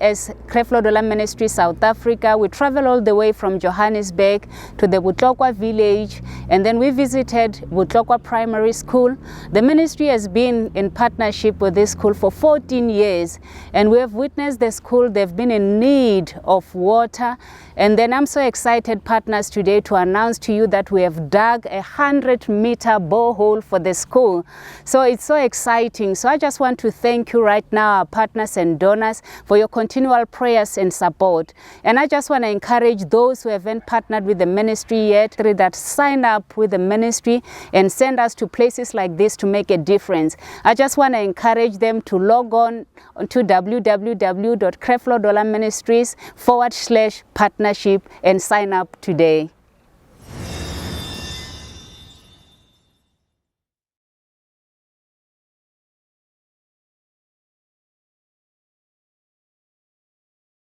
As Creflo Ministry South Africa, we traveled all the way from Johannesburg to the Botlokwa village, and then we visited Botlokwa Primary School. The ministry has been in partnership with this school for 14 years, and we have witnessed the school. They've been in need of water, and then I'm so excited, partners, today to announce to you that we have dug a 100-meter borehole for the school. So it's so exciting. So I just want to thank you right now, our partners and donors, for your continual prayers and support. And I just want to encourage those who haven't partnered with the ministry yet, that sign up with the ministry and send us to places like this to make a difference. I just want to encourage them to log on to www.creflo-ministries/partnership and sign up today.